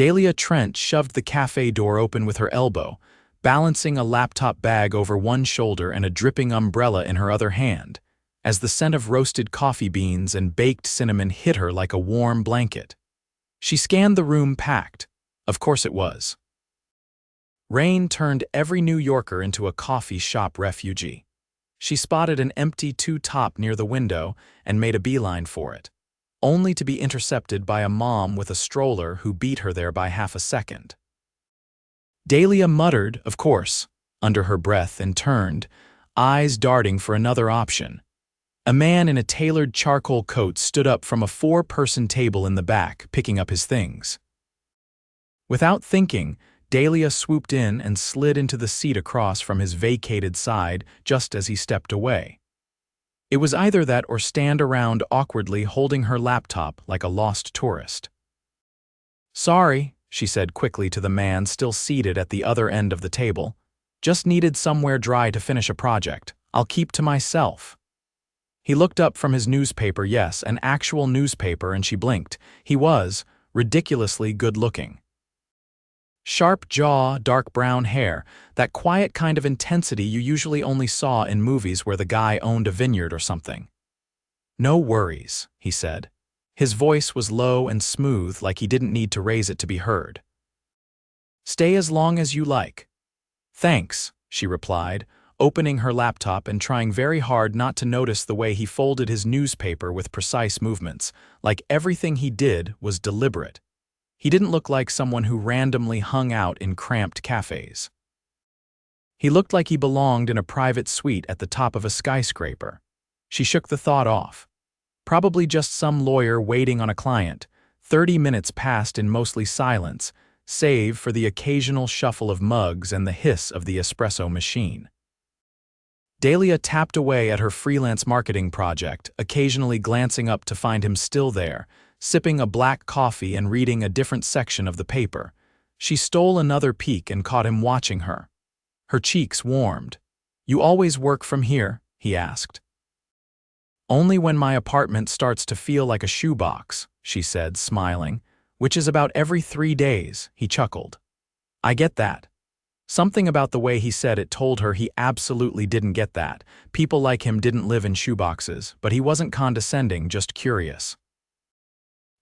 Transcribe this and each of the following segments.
Dahlia Trent shoved the cafe door open with her elbow, balancing a laptop bag over one shoulder and a dripping umbrella in her other hand, as the scent of roasted coffee beans and baked cinnamon hit her like a warm blanket. She scanned the room packed. Of course it was. Rain turned every New Yorker into a coffee shop refugee. She spotted an empty two-top near the window and made a beeline for it, only to be intercepted by a mom with a stroller who beat her there by half a second. Dahlia muttered, of course, under her breath and turned, eyes darting for another option. A man in a tailored charcoal coat stood up from a four-person table in the back, picking up his things. Without thinking, Dahlia swooped in and slid into the seat across from his vacated side just as he stepped away. It was either that or stand around awkwardly holding her laptop like a lost tourist. "Sorry," she said quickly to the man still seated at the other end of the table. "Just needed somewhere dry to finish a project. I'll keep to myself." He looked up from his newspaper, yes, an actual newspaper, and she blinked. He was ridiculously good-looking. Sharp jaw, dark brown hair, that quiet kind of intensity you usually only saw in movies where the guy owned a vineyard or something. "No worries," he said. His voice was low and smooth, like he didn't need to raise it to be heard. "Stay as long as you like." "Thanks," she replied, opening her laptop and trying very hard not to notice the way he folded his newspaper with precise movements, like everything he did was deliberate. He didn't look like someone who randomly hung out in cramped cafes. He looked like he belonged in a private suite at the top of a skyscraper. She shook the thought off. Probably just some lawyer waiting on a client. 30 minutes passed in mostly silence, save for the occasional shuffle of mugs and the hiss of the espresso machine. Dahlia tapped away at her freelance marketing project, occasionally glancing up to find him still there, sipping a black coffee and reading a different section of the paper. She stole another peek and caught him watching her. Her cheeks warmed. "You always work from here?" he asked. "Only when my apartment starts to feel like a shoebox," she said, smiling, "which is about every 3 days," he chuckled. "I get that." Something about the way he said it told her he absolutely didn't get that. People like him didn't live in shoeboxes, but he wasn't condescending, just curious.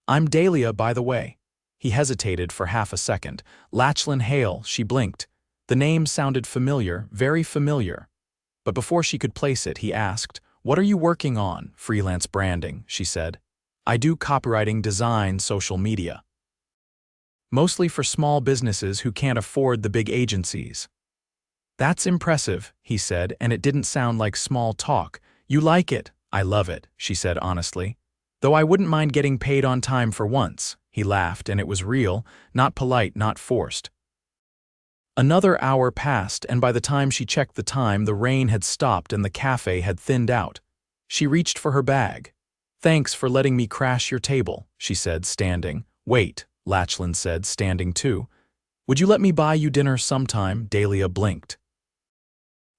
"I'm Dahlia, by the way." He hesitated for half a second. "Lachlan Hale," she blinked. The name sounded familiar, very familiar. But before she could place it, he asked, "What are you working on?" "Freelance branding," she said. "I do copywriting, design, social media. Mostly for small businesses who can't afford the big agencies." "That's impressive," he said, and it didn't sound like small talk. "You like it?" "I love it," she said honestly. "Though I wouldn't mind getting paid on time for once." He laughed, and it was real, not polite, not forced. Another hour passed, and by the time she checked the time, the rain had stopped and the cafe had thinned out. She reached for her bag. "Thanks for letting me crash your table," she said, standing. "Wait," Lachlan said, standing too. "Would you let me buy you dinner sometime?" Dahlia blinked.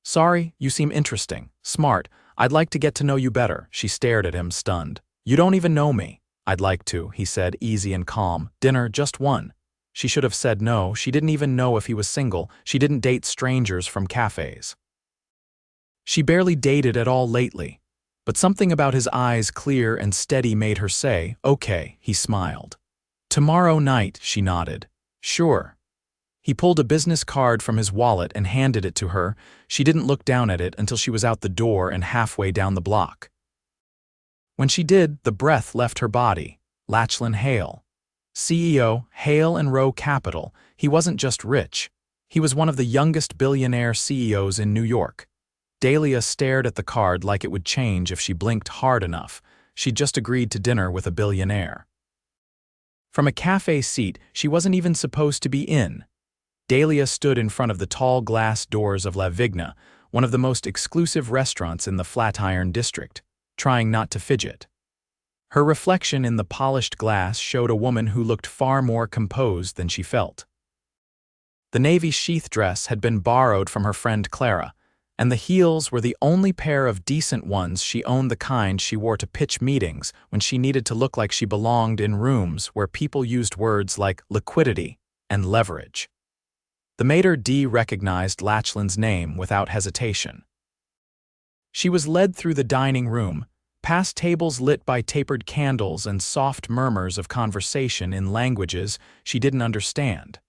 "Sorry, you seem interesting, smart. I'd like to get to know you better." She stared at him, stunned. "You don't even know me." "I'd like to," he said, easy and calm. "Dinner, just one." She should have said no. She didn't even know if he was single. She didn't date strangers from cafes. She barely dated at all lately. But something about his eyes, clear and steady, made her say, "Okay," he smiled. "Tomorrow night," she nodded. "Sure." He pulled a business card from his wallet and handed it to her. She didn't look down at it until she was out the door and halfway down the block. When she did, the breath left her body. Lachlan Hale. CEO, Hale and Rowe Capital. He wasn't just rich. He was one of the youngest billionaire CEOs in New York. Dahlia stared at the card like it would change if she blinked hard enough. She'd just agreed to dinner with a billionaire. From a cafe seat she wasn't even supposed to be in. Dahlia stood in front of the tall glass doors of La Vigna, one of the most exclusive restaurants in the Flatiron district, trying not to fidget. Her reflection in the polished glass showed a woman who looked far more composed than she felt. The navy sheath dress had been borrowed from her friend Clara, and the heels were the only pair of decent ones she owned, the kind she wore to pitch meetings when she needed to look like she belonged in rooms where people used words like liquidity and leverage. The maitre d' recognized Lachlan's name without hesitation. She was led through the dining room, past tables lit by tapered candles and soft murmurs of conversation in languages she didn't understand.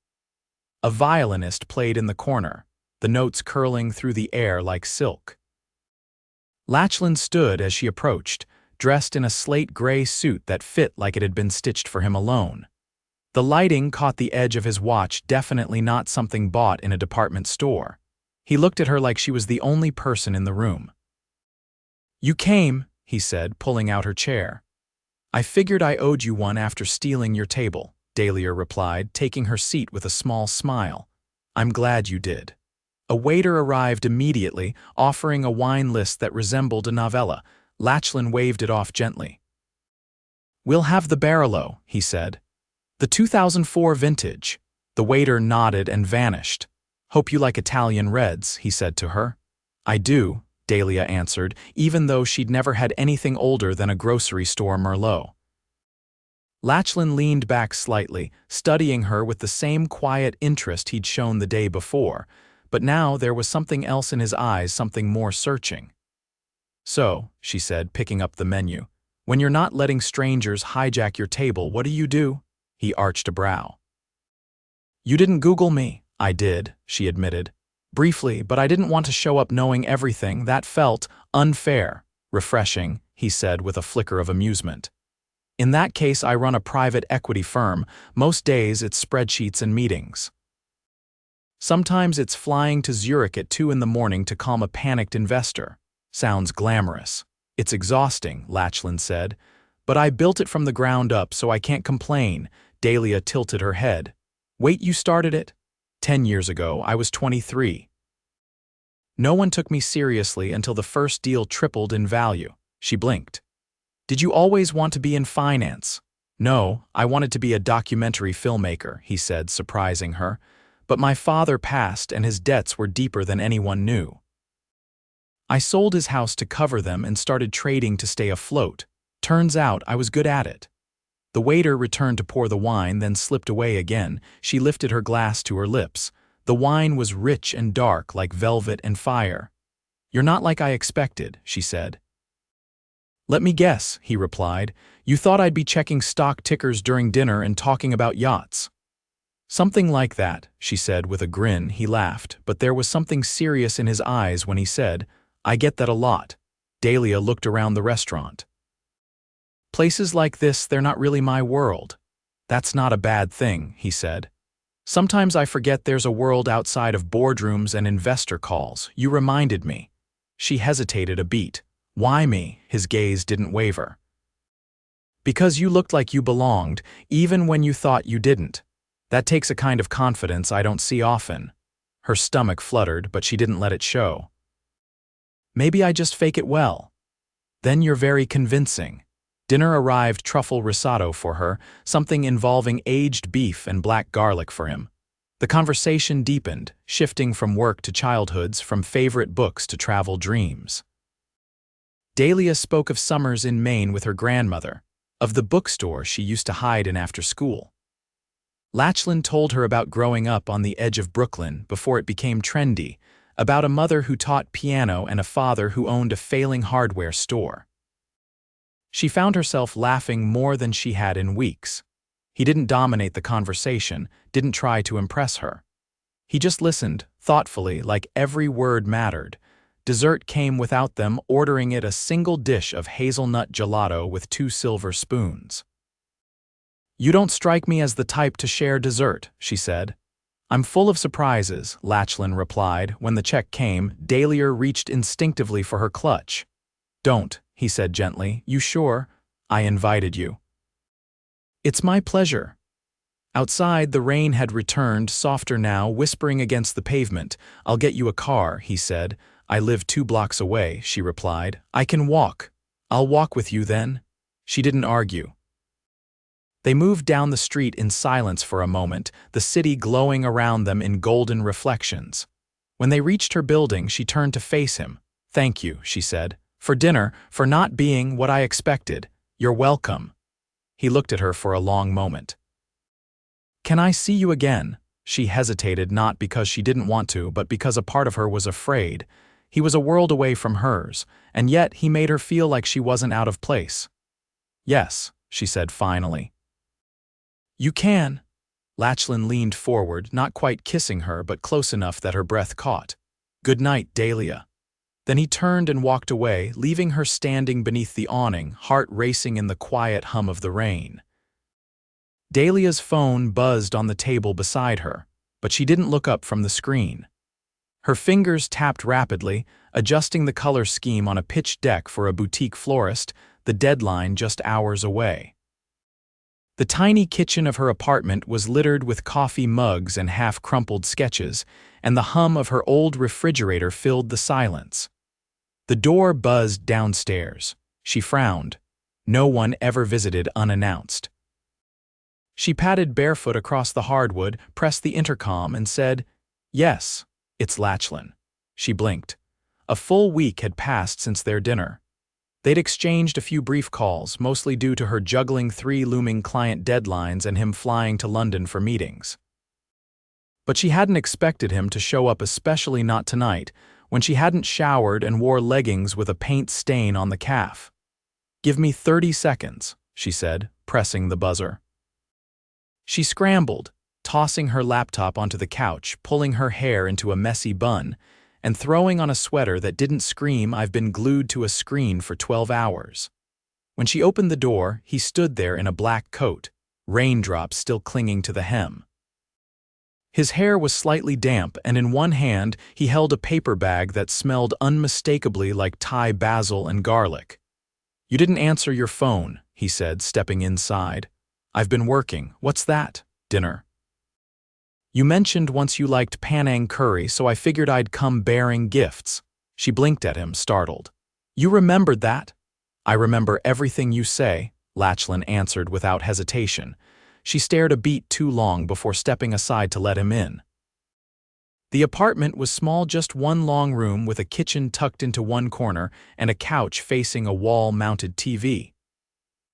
A violinist played in the corner, the notes curling through the air like silk. Lachlan stood as she approached, dressed in a slate-gray suit that fit like it had been stitched for him alone. The lighting caught the edge of his watch, definitely not something bought in a department store. He looked at her like she was the only person in the room. "You came," he said, pulling out her chair. "I figured I owed you one after stealing your table," Dahlia replied, taking her seat with a small smile. "I'm glad you did." A waiter arrived immediately, offering a wine list that resembled a novella. Lachlan waved it off gently. "We'll have the Barolo," he said. "The 2004 vintage." The waiter nodded and vanished. "Hope you like Italian reds," he said to her. "I do," Dahlia answered, even though she'd never had anything older than a grocery store Merlot. Lachlan leaned back slightly, studying her with the same quiet interest he'd shown the day before, but now there was something else in his eyes, something more searching. "So," she said, picking up the menu, "when you're not letting strangers hijack your table, what do you do?" He arched a brow. "You didn't Google me." "I did," she admitted. "Briefly, but I didn't want to show up knowing everything. That felt unfair." "Refreshing," he said with a flicker of amusement. "In that case, I run a private equity firm. Most days it's spreadsheets and meetings. Sometimes it's flying to Zurich at 2 in the morning to calm a panicked investor." "Sounds glamorous." "It's exhausting," Lachlan said. "But I built it from the ground up, so I can't complain." Dahlia tilted her head. "Wait, you started it?" 10 years ago, I was 23. No one took me seriously until the first deal tripled in value." She blinked. "Did you always want to be in finance?" "No, I wanted to be a documentary filmmaker," he said, surprising her. "But my father passed and his debts were deeper than anyone knew. I sold his house to cover them and started trading to stay afloat. Turns out I was good at it." The waiter returned to pour the wine, then slipped away again. She lifted her glass to her lips. The wine was rich and dark, like velvet and fire. "You're not like I expected," she said. "Let me guess," he replied. "You thought I'd be checking stock tickers during dinner and talking about yachts." "Something like that," she said with a grin. He laughed, but there was something serious in his eyes when he said, "I get that a lot." Dahlia looked around the restaurant. "Places like this, they're not really my world." "That's not a bad thing," he said. "Sometimes I forget there's a world outside of boardrooms and investor calls. You reminded me." She hesitated a beat. "Why me?" His gaze didn't waver. "Because you looked like you belonged, even when you thought you didn't. That takes a kind of confidence I don't see often." Her stomach fluttered, but she didn't let it show. "Maybe I just fake it well." "Then you're very convincing." Dinner arrived, truffle risotto for her, something involving aged beef and black garlic for him. The conversation deepened, shifting from work to childhoods, from favorite books to travel dreams. Dahlia spoke of summers in Maine with her grandmother, of the bookstore she used to hide in after school. Lachlan told her about growing up on the edge of Brooklyn before it became trendy, about a mother who taught piano and a father who owned a failing hardware store. She found herself laughing more than she had in weeks. He didn't dominate the conversation, didn't try to impress her. He just listened, thoughtfully, like every word mattered. Dessert came without them, ordering it a single dish of hazelnut gelato with 2 silver spoons. "You don't strike me as the type to share dessert," she said. "I'm full of surprises," Lachlan replied. When the check came, Dahlia reached instinctively for her clutch. "Don't," he said gently. "You sure? I invited you." "It's my pleasure." Outside, the rain had returned, softer now, whispering against the pavement. "I'll get you a car," he said. "I live 2 blocks away," she replied. "I can walk." "I'll walk with you then." She didn't argue. They moved down the street in silence for a moment, the city glowing around them in golden reflections. When they reached her building, she turned to face him. "Thank you," she said. "For dinner, for not being what I expected. You're welcome." He looked at her for a long moment. "Can I see you again?" She hesitated, not because she didn't want to, but because a part of her was afraid. He was a world away from hers, and yet he made her feel like she wasn't out of place. "Yes," she said finally. "You can." Lachlan leaned forward, not quite kissing her, but close enough that her breath caught. "Good night, Dahlia." Then he turned and walked away, leaving her standing beneath the awning, heart racing in the quiet hum of the rain. Dahlia's phone buzzed on the table beside her, but she didn't look up from the screen. Her fingers tapped rapidly, adjusting the color scheme on a pitch deck for a boutique florist, the deadline just hours away. The tiny kitchen of her apartment was littered with coffee mugs and half-crumpled sketches, and the hum of her old refrigerator filled the silence. The door buzzed downstairs. She frowned. No one ever visited unannounced. She padded barefoot across the hardwood, pressed the intercom, and said, "Yes, it's Lachlan." She blinked. A full week had passed since their dinner. They'd exchanged a few brief calls, mostly due to her juggling 3 looming client deadlines and him flying to London for meetings. But she hadn't expected him to show up, especially not tonight, when she hadn't showered and wore leggings with a paint stain on the calf. "Give me 30 seconds, she said, pressing the buzzer. She scrambled, tossing her laptop onto the couch, pulling her hair into a messy bun, and throwing on a sweater that didn't scream, "I've been glued to a screen for 12 hours. When she opened the door, he stood there in a black coat, raindrops still clinging to the hem. His hair was slightly damp, and in one hand he held a paper bag that smelled unmistakably like Thai basil and garlic. "You didn't answer your phone," he said, stepping inside. "I've been working." "What's that?" "Dinner." "You mentioned once you liked Penang curry, so I figured I'd come bearing gifts." She blinked at him, startled. "You remembered that?" "I remember everything you say," Lachlan answered without hesitation. She stared a beat too long before stepping aside to let him in. The apartment was small, just one long room with a kitchen tucked into one corner and a couch facing a wall-mounted TV.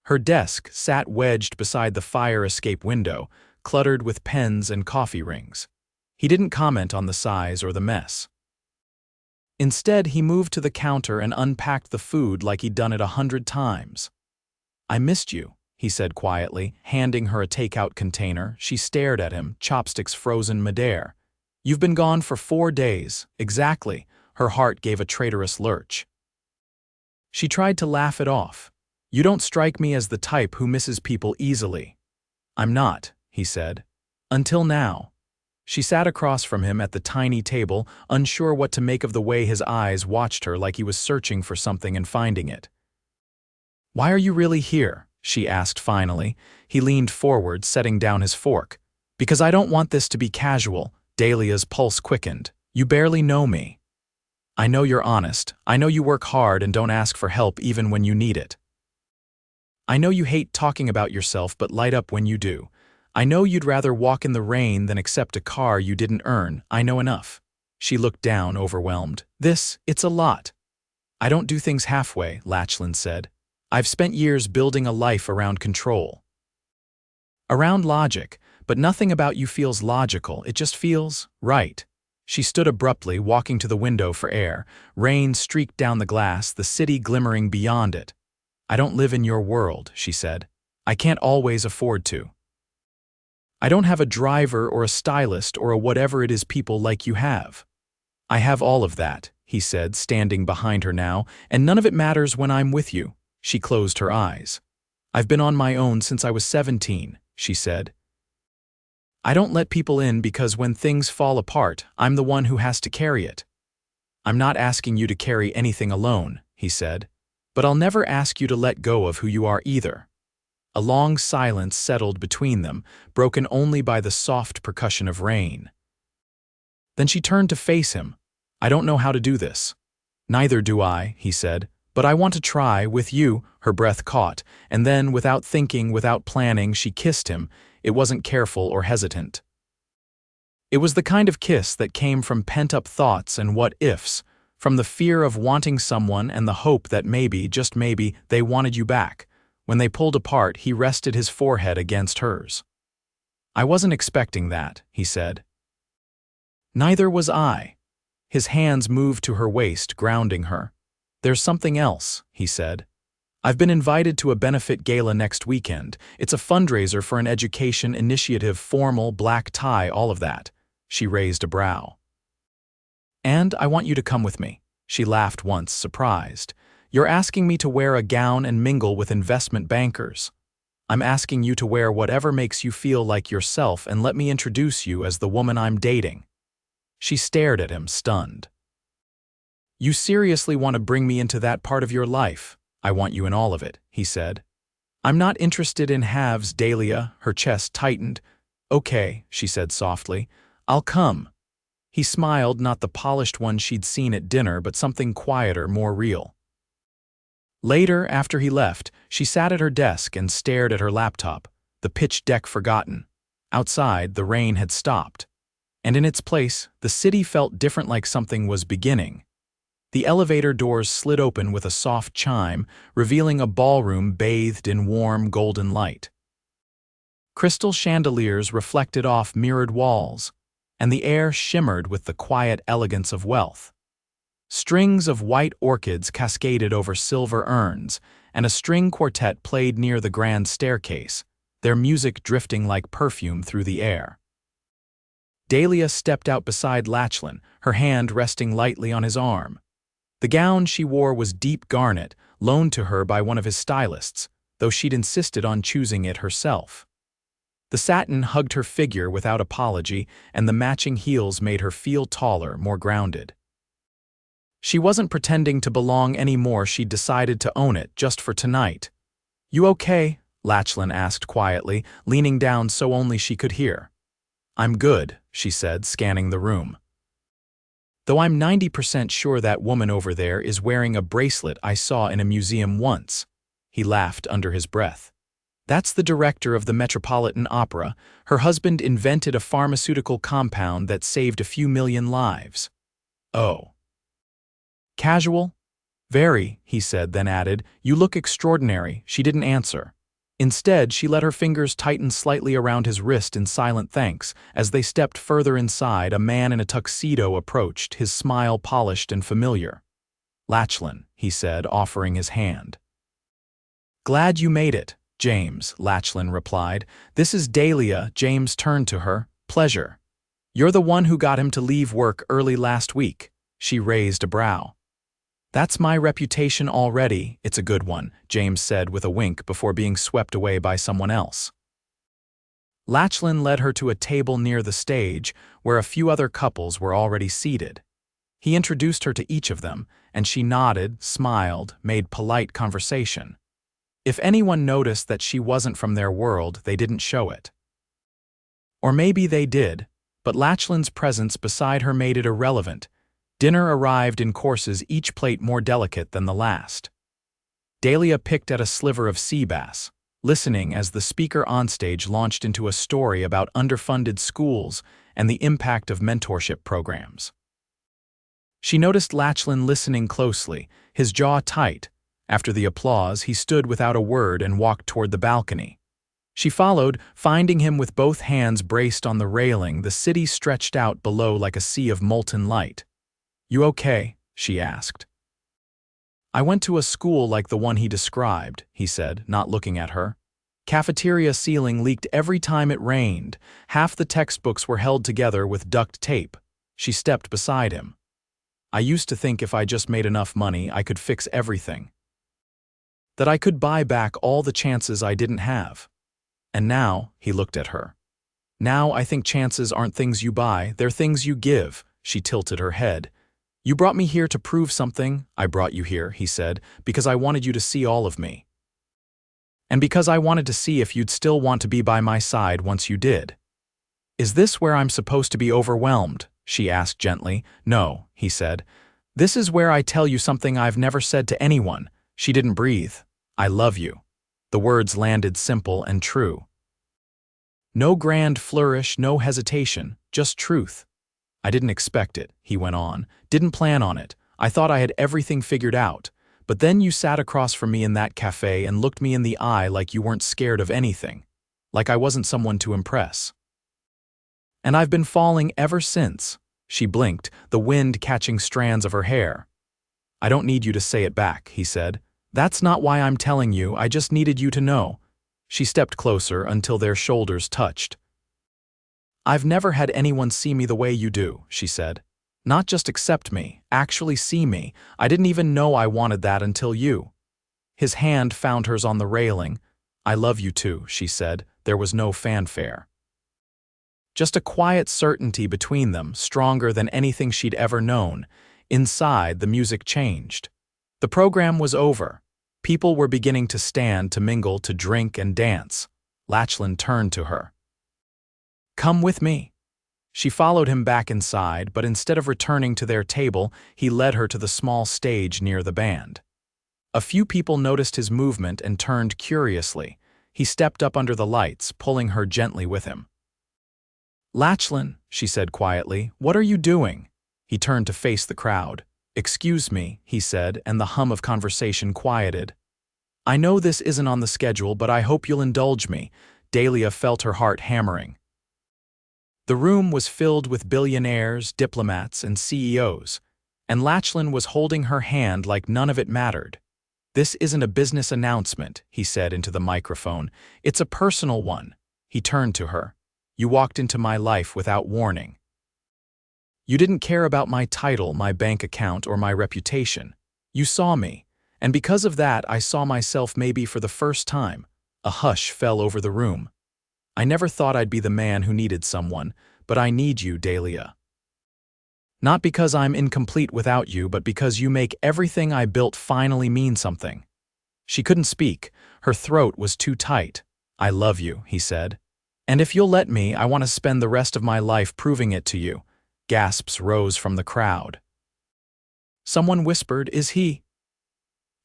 Her desk sat wedged beside the fire escape window, cluttered with pens and coffee rings. He didn't comment on the size or the mess. Instead, he moved to the counter and unpacked the food like he'd done it 100 times. "I missed you," he said quietly, handing her a takeout container. She stared at him, chopsticks frozen midair. "You've been gone for 4 days." "Exactly." Her heart gave a traitorous lurch. She tried to laugh it off. "You don't strike me as the type who misses people easily." "I'm not," he said. "Until now." She sat across from him at the tiny table, unsure what to make of the way his eyes watched her like he was searching for something and finding it. "Why are you really here?" she asked finally. He leaned forward, setting down his fork. "Because I don't want this to be casual." Dahlia's pulse quickened. "You barely know me. I know you're honest. I know you work hard and don't ask for help even when you need it. I know you hate talking about yourself but light up when you do. I know you'd rather walk in the rain than accept a car you didn't earn. I know enough." She looked down, overwhelmed. It's a lot." "I don't do things halfway," Lachlan said. "I've spent years building a life around control. Around logic, but nothing about you feels logical. It just feels right." She stood abruptly, walking to the window for air. Rain streaked down the glass, the city glimmering beyond it. "I don't live in your world," she said. "I can't always afford to. I don't have a driver or a stylist or a whatever it is people like you have." "I have all of that," he said, standing behind her now, "and none of it matters when I'm with you." She closed her eyes. "I've been on my own since I was 17, she said. "I don't let people in because when things fall apart, I'm the one who has to carry it." "I'm not asking you to carry anything alone," he said, "but I'll never ask you to let go of who you are either." A long silence settled between them, broken only by the soft percussion of rain. Then she turned to face him. "I don't know how to do this." "Neither do I," he said, "but I want to try with you." Her breath caught, and then, without thinking, without planning, she kissed him. It wasn't careful or hesitant. It was the kind of kiss that came from pent-up thoughts and what-ifs, from the fear of wanting someone and the hope that maybe, just maybe, they wanted you back. When they pulled apart, he rested his forehead against hers. "I wasn't expecting that," he said. "Neither was I." His hands moved to her waist, grounding her. "There's something else," he said. "I've been invited to a benefit gala next weekend. It's a fundraiser for an education initiative, formal, black tie, all of that." She raised a brow. "And I want you to come with me." She laughed once, surprised. "You're asking me to wear a gown and mingle with investment bankers. I'm asking you to wear whatever makes you feel like yourself, and let me introduce you as the woman I'm dating." She stared at him, stunned. "You seriously want to bring me into that part of your life?" "I want you in all of it," he said. "I'm not interested in halves, Dahlia." Her chest tightened. "Okay," she said softly. "I'll come." He smiled, not the polished one she'd seen at dinner, but something quieter, more real. Later, after he left, she sat at her desk and stared at her laptop, the pitch deck forgotten. Outside, the rain had stopped. And in its place, the city felt different, like something was beginning. The elevator doors slid open with a soft chime, revealing a ballroom bathed in warm, golden light. Crystal chandeliers reflected off mirrored walls, and the air shimmered with the quiet elegance of wealth. Strings of white orchids cascaded over silver urns, and a string quartet played near the grand staircase, their music drifting like perfume through the air. Dahlia stepped out beside Lachlan, her hand resting lightly on his arm. The gown she wore was deep garnet, loaned to her by one of his stylists, though she'd insisted on choosing it herself. The satin hugged her figure without apology, and the matching heels made her feel taller, more grounded. She wasn't pretending to belong anymore. She'd decided to own it, just for tonight. "You okay?" Lachlan asked quietly, leaning down so only she could hear. "I'm good," she said, scanning the room. "Though I'm 90% sure that woman over there is wearing a bracelet I saw in a museum once." He laughed under his breath. "That's the director of the Metropolitan Opera. Her husband invented a pharmaceutical compound that saved a few million lives." "Oh." "Casual?" "Very," he said, then added, "You look extraordinary." She didn't answer. Instead, she let her fingers tighten slightly around his wrist in silent thanks. As they stepped further inside, a man in a tuxedo approached, his smile polished and familiar. "Lachlan," he said, offering his hand. "Glad you made it, James," Lachlan replied. "This is Dahlia." James turned to her. "Pleasure. You're the one who got him to leave work early last week." She raised a brow. "That's my reputation already." "It's a good one," James said with a wink before being swept away by someone else. Lachlan led her to a table near the stage, where a few other couples were already seated. He introduced her to each of them, and she nodded, smiled, made polite conversation. If anyone noticed that she wasn't from their world, they didn't show it. Or maybe they did, but Lachlan's presence beside her made it irrelevant. Dinner arrived in courses, each plate more delicate than the last. Dahlia picked at a sliver of sea bass, listening as the speaker onstage launched into a story about underfunded schools and the impact of mentorship programs. She noticed Lachlan listening closely, his jaw tight. After the applause, he stood without a word and walked toward the balcony. She followed, finding him with both hands braced on the railing. The city stretched out below like a sea of molten light. "You okay?" she asked. "I went to a school like the one he described," he said, not looking at her. "Cafeteria ceiling leaked every time it rained. Half the textbooks were held together with duct tape." She stepped beside him. "I used to think if I just made enough money, I could fix everything. That I could buy back all the chances I didn't have. And now," he looked at her. "Now I think chances aren't things you buy, they're things you give." She tilted her head. "You brought me here to prove something." "I brought you here," he said, "because I wanted you to see all of me. And because I wanted to see if you'd still want to be by my side once you did." "Is this where I'm supposed to be overwhelmed?" she asked gently. "No," he said. "This is where I tell you something I've never said to anyone." She didn't breathe. "I love you." The words landed simple and true. No grand flourish, no hesitation, just truth. I didn't expect it, he went on, didn't plan on it. I thought I had everything figured out. But then you sat across from me in that cafe and looked me in the eye like you weren't scared of anything. Like I wasn't someone to impress. And I've been falling ever since. She blinked, the wind catching strands of her hair. I don't need you to say it back, he said. That's not why I'm telling you, I just needed you to know. She stepped closer until their shoulders touched. I've never had anyone see me the way you do, she said. Not just accept me, actually see me. I didn't even know I wanted that until you. His hand found hers on the railing. I love you too, she said. There was no fanfare. Just a quiet certainty between them, stronger than anything she'd ever known. Inside, the music changed. The program was over. People were beginning to stand, to mingle, to drink and dance. Lachlan turned to her. Come with me. She followed him back inside, but instead of returning to their table, he led her to the small stage near the band. A few people noticed his movement and turned curiously. He stepped up under the lights, pulling her gently with him. Lachlan, she said quietly, what are you doing? He turned to face the crowd. Excuse me, he said, and the hum of conversation quieted. I know this isn't on the schedule, but I hope you'll indulge me. Dahlia felt her heart hammering. The room was filled with billionaires, diplomats, and CEOs, and Lachlan was holding her hand like none of it mattered. This isn't a business announcement, he said into the microphone. It's a personal one. He turned to her. You walked into my life without warning. You didn't care about my title, my bank account, or my reputation. You saw me, and because of that, I saw myself maybe for the first time. A hush fell over the room. I never thought I'd be the man who needed someone, but I need you, Dahlia. Not because I'm incomplete without you, but because you make everything I built finally mean something. She couldn't speak. Her throat was too tight. I love you, he said. And if you'll let me, I want to spend the rest of my life proving it to you. Gasps rose from the crowd. Someone whispered, is he?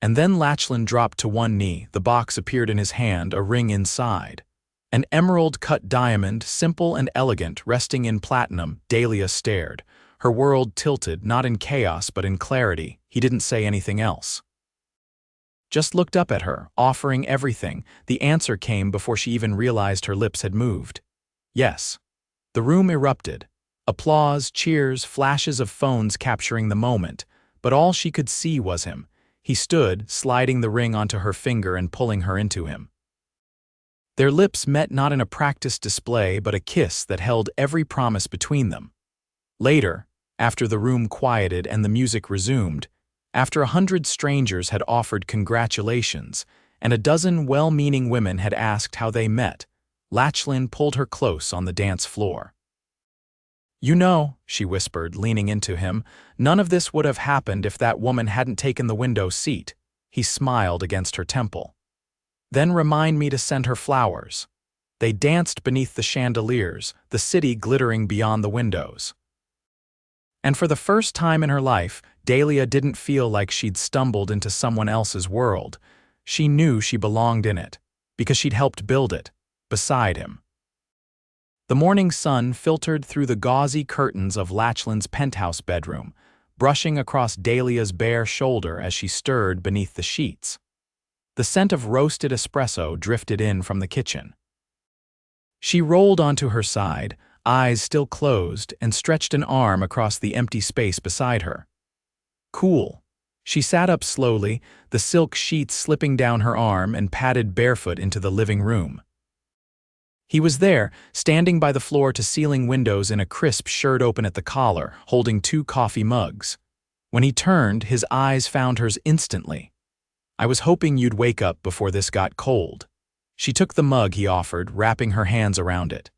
And then Lachlan dropped to one knee. The box appeared in his hand, a ring inside. An emerald-cut diamond, simple and elegant, resting in platinum. Dahlia stared. Her world tilted, not in chaos but in clarity. He didn't say anything else. Just looked up at her, offering everything. The answer came before she even realized her lips had moved. Yes. The room erupted. Applause, cheers, flashes of phones capturing the moment. But all she could see was him. He stood, sliding the ring onto her finger and pulling her into him. Their lips met not in a practiced display, but a kiss that held every promise between them. Later, after the room quieted and the music resumed, after 100 strangers had offered congratulations and a dozen well-meaning women had asked how they met, Lachlan pulled her close on the dance floor. You know, she whispered, leaning into him, none of this would have happened if that woman hadn't taken the window seat. He smiled against her temple. Then remind me to send her flowers. They danced beneath the chandeliers, the city glittering beyond the windows. And for the first time in her life, Dahlia didn't feel like she'd stumbled into someone else's world. She knew she belonged in it, because she'd helped build it, beside him. The morning sun filtered through the gauzy curtains of Lachlan's penthouse bedroom, brushing across Dahlia's bare shoulder as she stirred beneath the sheets. The scent of roasted espresso drifted in from the kitchen. She rolled onto her side, eyes still closed, and stretched an arm across the empty space beside her. Cool. She sat up slowly, the silk sheets slipping down her arm, and padded barefoot into the living room. He was there, standing by the floor-to-ceiling windows in a crisp shirt open at the collar, holding 2 coffee mugs. When he turned, his eyes found hers instantly. I was hoping you'd wake up before this got cold. She took the mug he offered, wrapping her hands around it.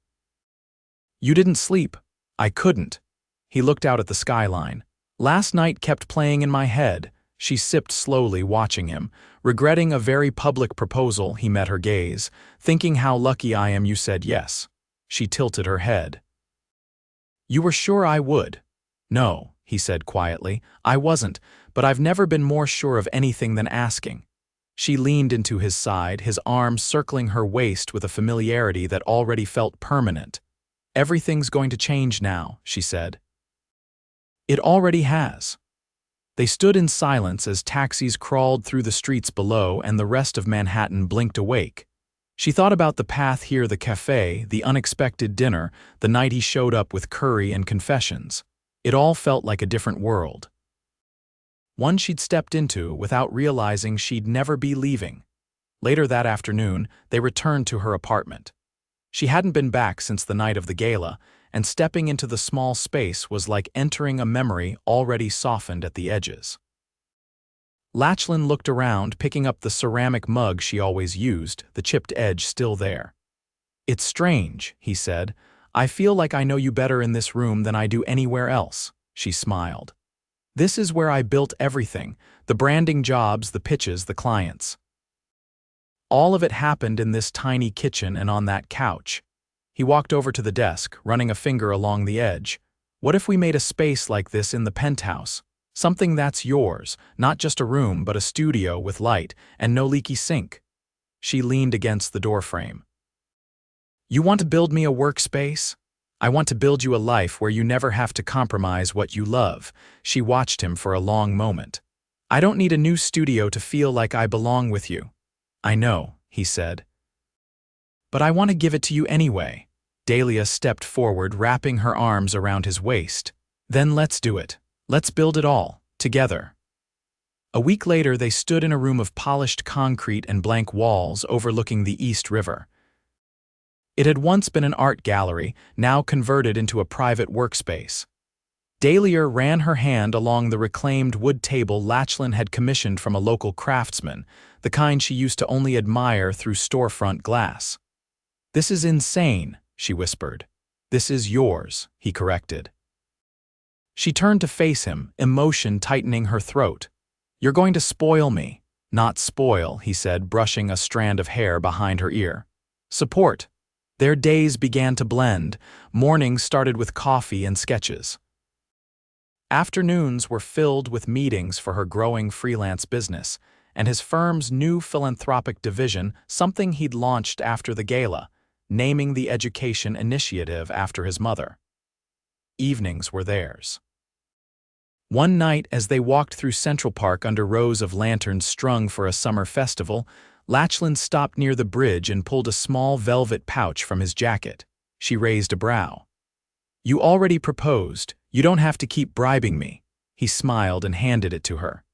You didn't sleep. I couldn't. He looked out at the skyline. Last night kept playing in my head. She sipped slowly, watching him. Regretting a very public proposal, he met her gaze. Thinking how lucky I am you said yes. She tilted her head. You were sure I would? No, he said quietly. I wasn't, but I've never been more sure of anything than asking. She leaned into his side, his arm circling her waist with a familiarity that already felt permanent. "Everything's going to change now," she said. "It already has." They stood in silence as taxis crawled through the streets below and the rest of Manhattan blinked awake. She thought about the path here, the café, the unexpected dinner, the night he showed up with curry and confessions. It all felt like a different world. One she'd stepped into without realizing she'd never be leaving. Later that afternoon, they returned to her apartment. She hadn't been back since the night of the gala, and stepping into the small space was like entering a memory already softened at the edges. Lachlan looked around, picking up the ceramic mug she always used, the chipped edge still there. "It's strange," he said. "I feel like I know you better in this room than I do anywhere else," she smiled. "This is where I built everything, the branding jobs, the pitches, the clients. All of it happened in this tiny kitchen and on that couch." He walked over to the desk, running a finger along the edge. "What if we made a space like this in the penthouse? Something that's yours, not just a room but a studio with light and no leaky sink." She leaned against the doorframe. "You want to build me a workspace? I want to build you a life where you never have to compromise what you love." She watched him for a long moment. "I don't need a new studio to feel like I belong with you." "I know," he said. "But I want to give it to you anyway." Dahlia stepped forward, wrapping her arms around his waist. "Then let's do it. Let's build it all, together." A week later, they stood in a room of polished concrete and blank walls overlooking the East River. It had once been an art gallery, now converted into a private workspace. Dahlia ran her hand along the reclaimed wood table Lachlan had commissioned from a local craftsman, the kind she used to only admire through storefront glass. "This is insane," she whispered. "This is yours," he corrected. She turned to face him, emotion tightening her throat. "You're going to spoil me." "Not spoil," he said, brushing a strand of hair behind her ear. "Support." Their days began to blend. Mornings started with coffee and sketches. Afternoons were filled with meetings for her growing freelance business, and his firm's new philanthropic division, something he'd launched after the gala, naming the education initiative after his mother. Evenings were theirs. One night, as they walked through Central Park under rows of lanterns strung for a summer festival, Lachlan stopped near the bridge and pulled a small velvet pouch from his jacket. She raised a brow. "You already proposed. You don't have to keep bribing me." He smiled and handed it to her.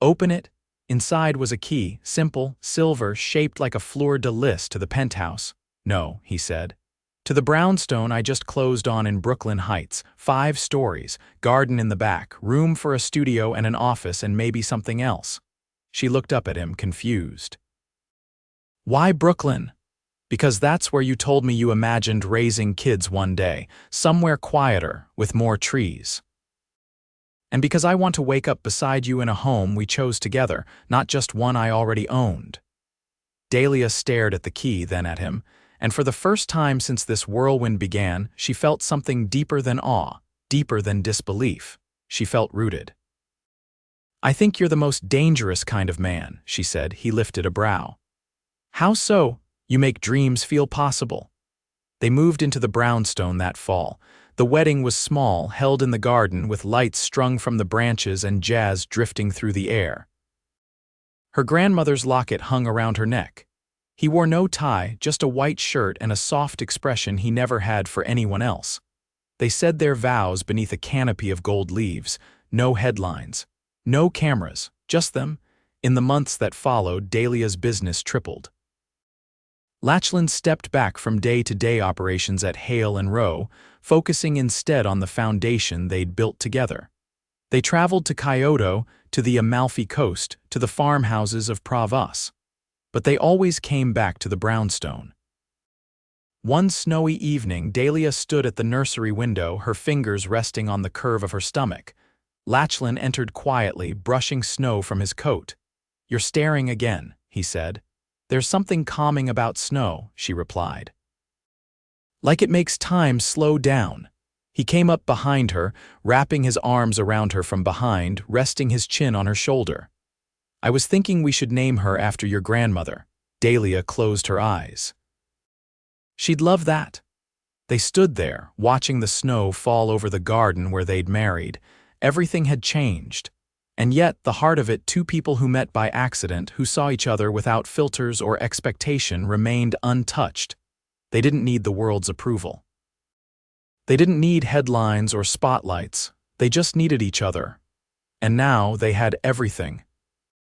"Open it." Inside was a key, simple, silver, shaped like a fleur-de-lis to the penthouse. "No," he said. "To the brownstone I just closed on in Brooklyn Heights, 5 stories, garden in the back, room for a studio and an office and maybe something else." She looked up at him, confused. "Why Brooklyn?" "Because that's where you told me you imagined raising kids one day, somewhere quieter, with more trees. And because I want to wake up beside you in a home we chose together, not just one I already owned." Dahlia stared at the key, then at him, and for the first time since this whirlwind began, she felt something deeper than awe, deeper than disbelief. She felt rooted. "I think you're the most dangerous kind of man," she said. He lifted a brow. "How so?" "You make dreams feel possible." They moved into the brownstone that fall. The wedding was small, held in the garden with lights strung from the branches and jazz drifting through the air. Her grandmother's locket hung around her neck. He wore no tie, just a white shirt and a soft expression he never had for anyone else. They said their vows beneath a canopy of gold leaves, no headlines. No cameras, just them. In the months that followed, Dahlia's business tripled. Lachlan stepped back from day-to-day operations at Hale and Rowe, focusing instead on the foundation they'd built together. They traveled to Kyoto, to the Amalfi Coast, to the farmhouses of Pravos. But they always came back to the brownstone. One snowy evening, Dahlia stood at the nursery window, her fingers resting on the curve of her stomach. Lachlan entered quietly, brushing snow from his coat. "You're staring again," he said. "There's something calming about snow," she replied. "Like it makes time slow down." He came up behind her, wrapping his arms around her from behind, resting his chin on her shoulder. I was thinking we should name her after your grandmother. Dahlia closed her eyes. She'd love that. They stood there, watching the snow fall over the garden where they'd married. Everything had changed. And yet, the heart of it, two people who met by accident, who saw each other without filters or expectation, remained untouched. They didn't need the world's approval. They didn't need headlines or spotlights. They just needed each other. And now they had everything.